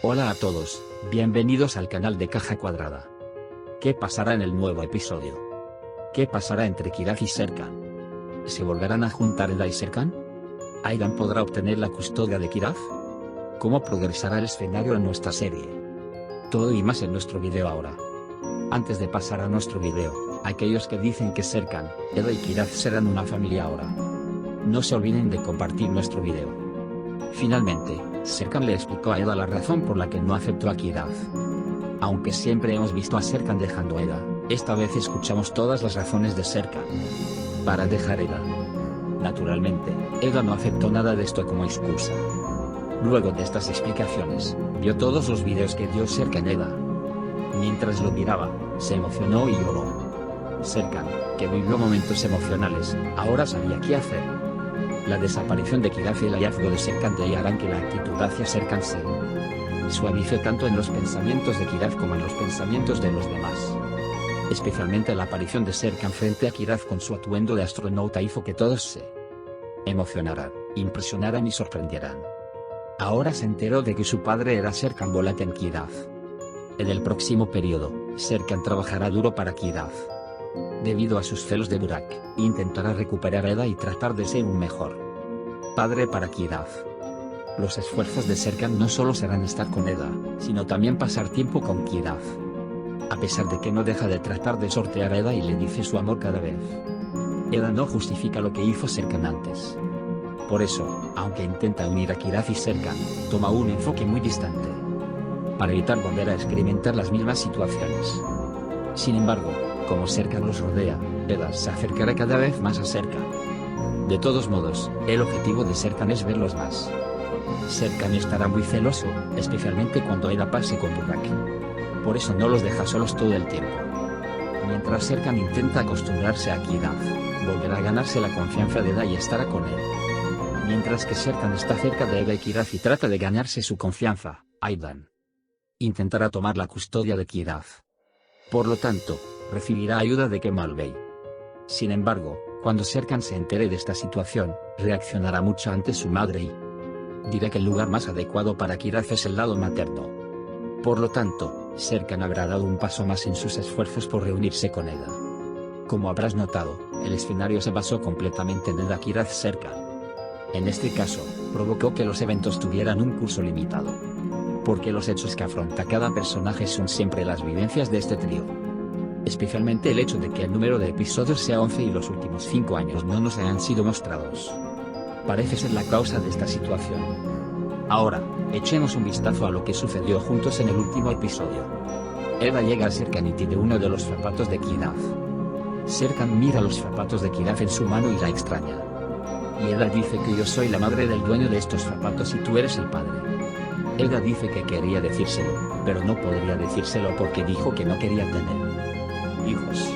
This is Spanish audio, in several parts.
Hola a todos, bienvenidos al canal de Caja Cuadrada. ¿Qué pasará en el nuevo episodio? ¿Qué pasará entre Kiraz y Serkan? ¿Se volverán a juntar Eda y Serkan? ¿Aidan podrá obtener la custodia de Kiraz? ¿Cómo progresará el escenario en nuestra serie? Todo y más en nuestro video ahora. Antes de pasar a nuestro video, aquellos que dicen que Serkan, Eda y Kiraz serán una familia ahora, no se olviden de compartir nuestro video. Finalmente, Serkan le explicó a Eda la razón por la que no aceptó a Kiraz. Aunque siempre hemos visto a Serkan dejando a Eda, esta vez escuchamos todas las razones de Serkan para dejar a Eda. Naturalmente, Eda no aceptó nada de esto como excusa. Luego de estas explicaciones, vio todos los videos que dio Serkan a Eda. Mientras lo miraba, se emocionó y lloró. Serkan, que vivió momentos emocionales, ahora sabía qué hacer. La desaparición de Kiraz y el hallazgo de Serkan de harán que la actitud hacia Serkan se suavice tanto en los pensamientos de Kiraz como en los pensamientos de los demás. Especialmente la aparición de Serkan frente a Kiraz con su atuendo de astronauta hizo que todos se emocionaran, impresionaran y sorprendieran. Ahora se enteró de que su padre era Serkan Bolaten Kiraz. En el próximo periodo, Serkan trabajará duro para Kiraz. Debido a sus celos de Burak, intentará recuperar a Eda y tratar de ser un mejor padre para Kiraz. Los esfuerzos de Serkan no solo serán estar con Eda, sino también pasar tiempo con Kiraz. A pesar de que no deja de tratar de sortear a Eda y le dice su amor cada vez, Eda no justifica lo que hizo Serkan antes. Por eso, aunque intenta unir a Kiraz y Serkan, toma un enfoque muy distante, para evitar volver a experimentar las mismas situaciones. Sin embargo, como Serkan los rodea, Eda se acercará cada vez más a Serkan. De todos modos, el objetivo de Serkan es verlos más. Serkan estará muy celoso, especialmente cuando Eda pase con Burak. Por eso no los deja solos todo el tiempo. Mientras Serkan intenta acostumbrarse a Kiraz, volverá a ganarse la confianza de Eda y estará con él. Mientras que Serkan está cerca de Eda y Kiraz y trata de ganarse su confianza, Aidan intentará tomar la custodia de Kiraz. Por lo tanto, recibirá ayuda de Kemal Bey. Sin embargo, cuando Serkan se entere de esta situación, reaccionará mucho ante su madre y dirá que el lugar más adecuado para Kiraz es el lado materno. Por lo tanto, Serkan habrá dado un paso más en sus esfuerzos por reunirse con Eda. Como habrás notado, el escenario se basó completamente en Eda Kiraz Serkan. En este caso, provocó que los eventos tuvieran un curso limitado. Porque los hechos que afronta cada personaje son siempre las vivencias de este trío. Especialmente el hecho de que el número de episodios sea 11 y los últimos 5 años no nos hayan sido mostrados. Parece ser la causa de esta situación. Ahora, echemos un vistazo a lo que sucedió juntos en el último episodio. Eda llega a Serkan y tiene uno de los zapatos de Kiraz. Serkan mira los zapatos de Kiraz en su mano y la extraña. Y Eda dice que yo soy la madre del dueño de estos zapatos y tú eres el padre. Eda dice que quería decírselo, pero no podría decírselo porque dijo que no quería tener hijos.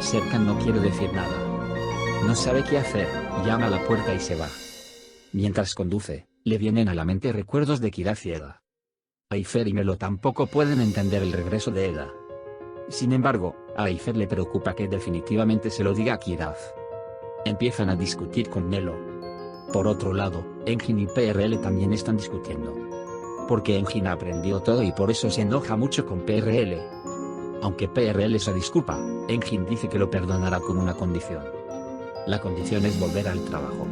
Serkan no quiere decir nada. No sabe qué hacer, llama a la puerta y se va. Mientras conduce, le vienen a la mente recuerdos de Kiraz y Eda. Aifer y Melo tampoco pueden entender el regreso de Eda. Sin embargo, a Aifer le preocupa que definitivamente se lo diga a Kiraz. Empiezan a discutir con Melo. Por otro lado, Engin y PRL también están discutiendo. Porque Engin aprendió todo y por eso se enoja mucho con PRL. Aunque PRL se disculpa, Engin dice que lo perdonará con una condición. La condición es volver al trabajo.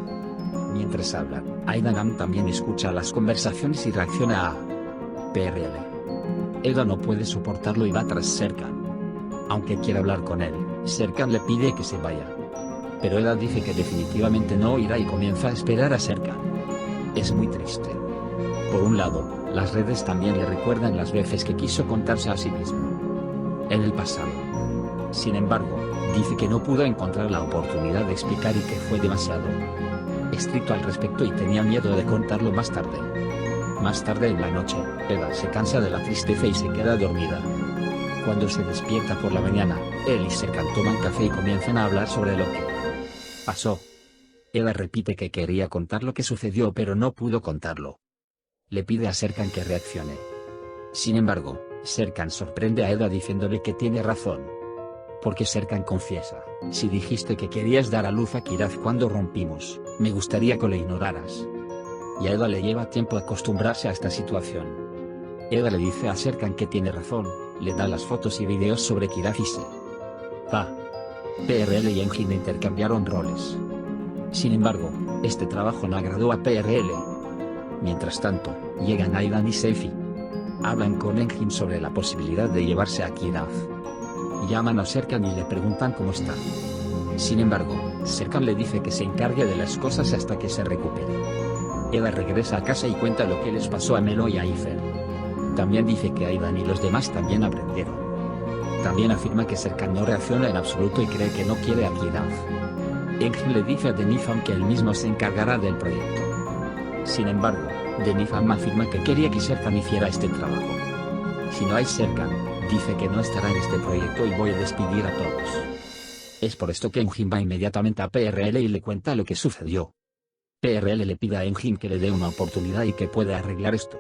Mientras hablan, Aidan también escucha las conversaciones y reacciona a PRL. Eda no puede soportarlo y va tras Serkan. Aunque quiere hablar con él, Serkan le pide que se vaya. Pero Eda dice que definitivamente no irá y comienza a esperar a Serkan. Es muy triste. Por un lado, las redes también le recuerdan las veces que quiso contarse a sí mismo en el pasado. Sin embargo, dice que no pudo encontrar la oportunidad de explicar y que fue demasiado estricto al respecto y tenía miedo de contarlo más tarde. Más tarde en la noche, Eda se cansa de la tristeza y se queda dormida. Cuando se despierta por la mañana, él y Serkan toman café y comienzan a hablar sobre lo que pasó. Eda repite que quería contar lo que sucedió pero no pudo contarlo. Le pide a Serkan que reaccione. Sin embargo, Serkan sorprende a Eda diciéndole que tiene razón. Porque Serkan confiesa, si dijiste que querías dar a luz a Kiraz cuando rompimos, me gustaría que lo ignoraras. Y a Eda le lleva tiempo acostumbrarse a esta situación. Eda le dice a Serkan que tiene razón, le da las fotos y videos sobre Kiraf y se va. PRL y Engin intercambiaron roles. Sin embargo, este trabajo no agradó a PRL. Mientras tanto, llegan Aidan y Seifi. Hablan con Engin sobre la posibilidad de llevarse a Kiraf. Llaman a Serkan y le preguntan cómo está. Sin embargo, Serkan le dice que se encargue de las cosas hasta que se recupere. Eda regresa a casa y cuenta lo que les pasó a Melo y a Ifer. También dice que Aidan y los demás también aprendieron. También afirma que Serkan no reacciona en absoluto y cree que no quiere a Kiraf. Engin le dice a Denifam que él mismo se encargará del proyecto. Sin embargo, Denifam afirma que quería que Serkan hiciera este trabajo. Si no hay Serkan, dice que no estará en este proyecto y voy a despedir a todos. Es por esto que Engin va inmediatamente a PRL y le cuenta lo que sucedió. PRL le pide a Engin que le dé una oportunidad y que pueda arreglar esto.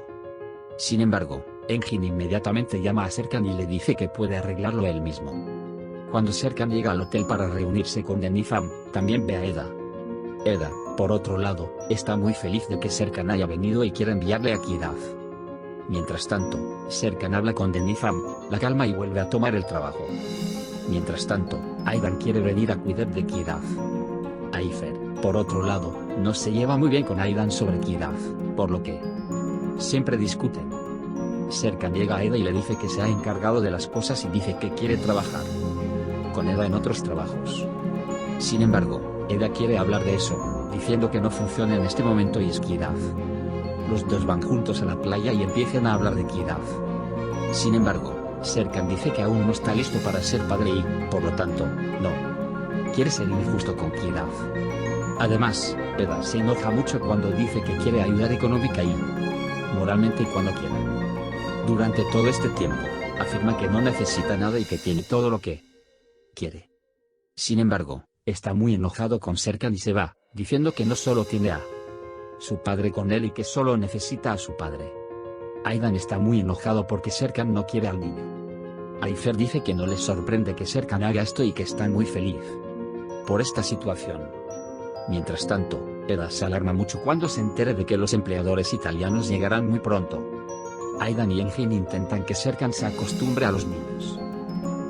Sin embargo, Engin inmediatamente llama a Serkan y le dice que puede arreglarlo él mismo. Cuando Serkan llega al hotel para reunirse con Denifam, también ve a Eda. Eda, por otro lado, está muy feliz de que Serkan haya venido y quiere enviarle a Kiraf. Mientras tanto, Serkan habla con Denifam, la calma y vuelve a tomar el trabajo. Mientras tanto, Aidan quiere venir a cuidar de Kiraf. Aifer, por otro lado, no se lleva muy bien con Aidan sobre Kiraf, por lo que siempre discuten. Serkan llega a Eda y le dice que se ha encargado de las cosas y dice que quiere trabajar con Eda en otros trabajos. Sin embargo, Eda quiere hablar de eso, diciendo que no funciona en este momento y es Kiraf. Los dos van juntos a la playa y empiezan a hablar de Kiraf. Sin embargo, Serkan dice que aún no está listo para ser padre y, por lo tanto, no quiere ser injusto con Kiraf. Además, Eda se enoja mucho cuando dice que quiere ayudar económica y moralmente cuando quiera. Durante todo este tiempo, afirma que no necesita nada y que tiene todo lo que quiere. Sin embargo, está muy enojado con Serkan y se va, diciendo que no solo tiene a su padre con él y que solo necesita a su padre. Aidan está muy enojado porque Serkan no quiere al niño. Aifer dice que no le sorprende que Serkan haga esto y que está muy feliz por esta situación. Mientras tanto, Eda se alarma mucho cuando se entere de que los empleadores italianos llegarán muy pronto. Aidan y Engin intentan que Serkan se acostumbre a los niños.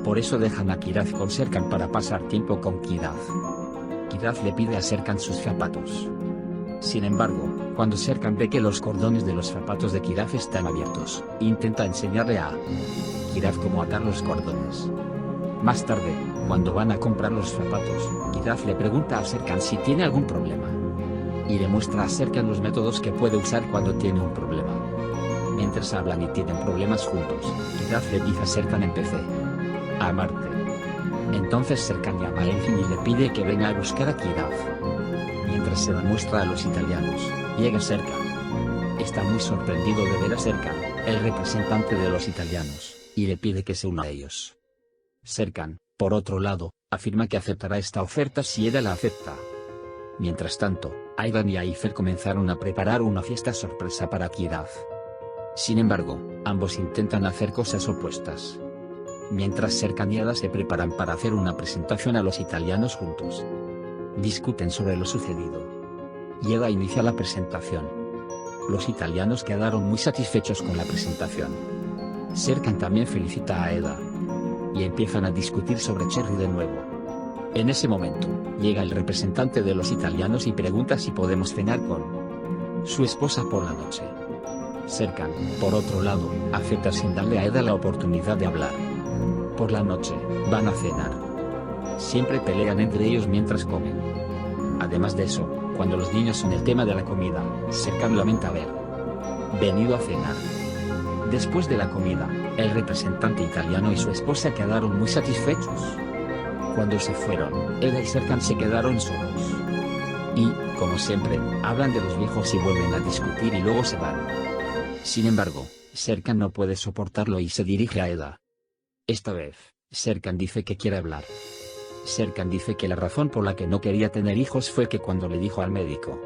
Por eso dejan a Kiraf con Serkan para pasar tiempo con Kiraf. Kiraf le pide a Serkan sus zapatos. Sin embargo, cuando Serkan ve que los cordones de los zapatos de Kiraf están abiertos, intenta enseñarle a Kiraf cómo atar los cordones. Más tarde, cuando van a comprar los zapatos, Kiraf le pregunta a Serkan si tiene algún problema. Y le muestra a Serkan los métodos que puede usar cuando tiene un problema. Mientras hablan y tienen problemas juntos, Kiraf le dice a Serkan empecé a amarte. Entonces Serkan llama a Engin y le pide que venga a buscar a Kiraf. Mientras se demuestra a los italianos, llega Serkan. Está muy sorprendido de ver a Serkan, el representante de los italianos, y le pide que se una a ellos. Serkan, por otro lado, afirma que aceptará esta oferta si Eda la acepta. Mientras tanto, Aidan y Aifer comenzaron a preparar una fiesta sorpresa para Kiraf. Sin embargo, ambos intentan hacer cosas opuestas. Mientras Serkan y Eda se preparan para hacer una presentación a los italianos juntos, discuten sobre lo sucedido. Y Eda inicia la presentación. Los italianos quedaron muy satisfechos con la presentación. Serkan también felicita a Eda. Y empiezan a discutir sobre Cherry de nuevo. En ese momento, llega el representante de los italianos y pregunta si podemos cenar con su esposa por la noche. Serkan, por otro lado, acepta sin darle a Eda la oportunidad de hablar. Por la noche, van a cenar. Siempre pelean entre ellos mientras comen. Además de eso, cuando los niños son el tema de la comida, Serkan lamenta haber venido a cenar. Después de la comida, el representante italiano y su esposa quedaron muy satisfechos. Cuando se fueron, Eda y Serkan se quedaron solos. Y, como siempre, hablan de los viejos y vuelven a discutir y luego se van. Sin embargo, Serkan no puede soportarlo y se dirige a Eda. Esta vez, Serkan dice que quiere hablar. Serkan dice que la razón por la que no quería tener hijos fue que cuando le dijo al médico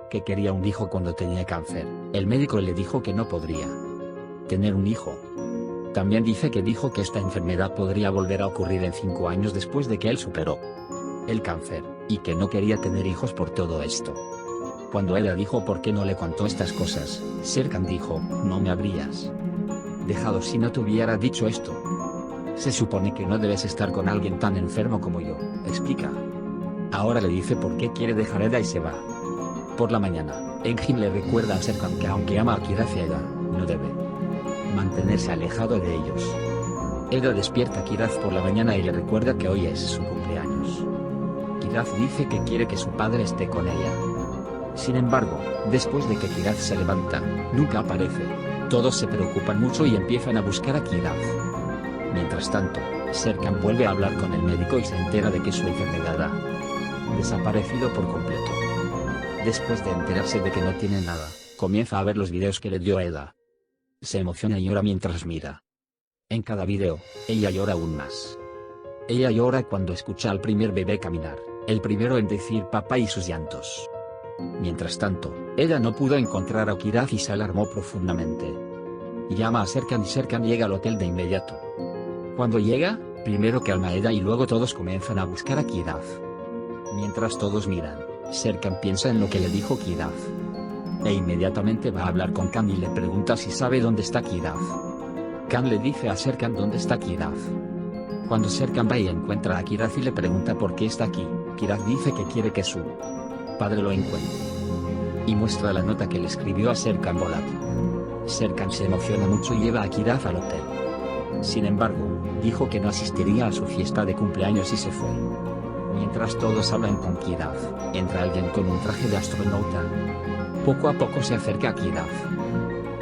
que quería un hijo cuando tenía cáncer, el médico le dijo que no podría tener un hijo. También dice que dijo que esta enfermedad podría volver a ocurrir en 5 años después de que él superó el cáncer, y que no quería tener hijos por todo esto. Cuando Eda dijo por qué no le contó estas cosas, Serkan dijo, no me habrías dejado si no te hubiera dicho esto. Se supone que no debes estar con alguien tan enfermo como yo, explica. Ahora le dice por qué quiere dejar a Eda y se va. Por la mañana, Engin le recuerda a Serkan que aunque ama a Kiraz y a Eda, no debe mantenerse alejado de ellos. Eda despierta a Kiraz por la mañana y le recuerda que hoy es su cumpleaños. Kiraz dice que quiere que su padre esté con ella. Sin embargo, después de que Kiraz se levanta, nunca aparece. Todos se preocupan mucho y empiezan a buscar a Kiraz. Mientras tanto, Serkan vuelve a hablar con el médico y se entera de que su enfermedad ha desaparecido por completo. Después de enterarse de que no tiene nada, comienza a ver los videos que le dio a Eda. Se emociona y llora mientras mira. En cada video, ella llora aún más. Ella llora cuando escucha al primer bebé caminar, el primero en decir papá y sus llantos. Mientras tanto, Eda no pudo encontrar a Kiraz y se alarmó profundamente. Llama a Serkan y Serkan llega al hotel de inmediato. Cuando llega, primero calma a Eda y luego todos comienzan a buscar a Kiraz. Mientras todos miran, Serkan piensa en lo que le dijo Kiraz. E inmediatamente va a hablar con Khan y le pregunta si sabe dónde está Kiraz. Khan le dice a Serkan dónde está Kiraz. Cuando Serkan va y encuentra a Kiraz y le pregunta por qué está aquí, Kiraz dice que quiere que su padre lo encuentre. Y muestra la nota que le escribió a Serkan Bolat. Serkan se emociona mucho y lleva a Kiraz al hotel. Sin embargo, dijo que no asistiría a su fiesta de cumpleaños y se fue. Mientras todos hablan con Kiraz, entra alguien con un traje de astronauta. Poco a poco se acerca a Kiraz.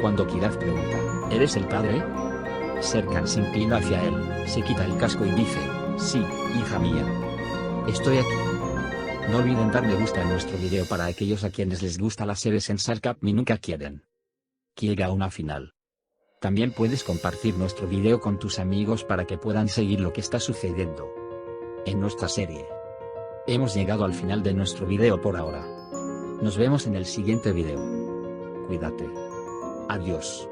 Cuando Kiraz pregunta, ¿eres el padre? Serkan se inclina hacia él, se quita el casco y dice, sí, hija mía. Estoy aquí. No olviden dar me gusta en nuestro video para aquellos a quienes les gusta las series en Sarkap y nunca quieren que llegue a una final. También puedes compartir nuestro video con tus amigos para que puedan seguir lo que está sucediendo en nuestra serie. Hemos llegado al final de nuestro video por ahora. Nos vemos en el siguiente video. Cuídate. Adiós.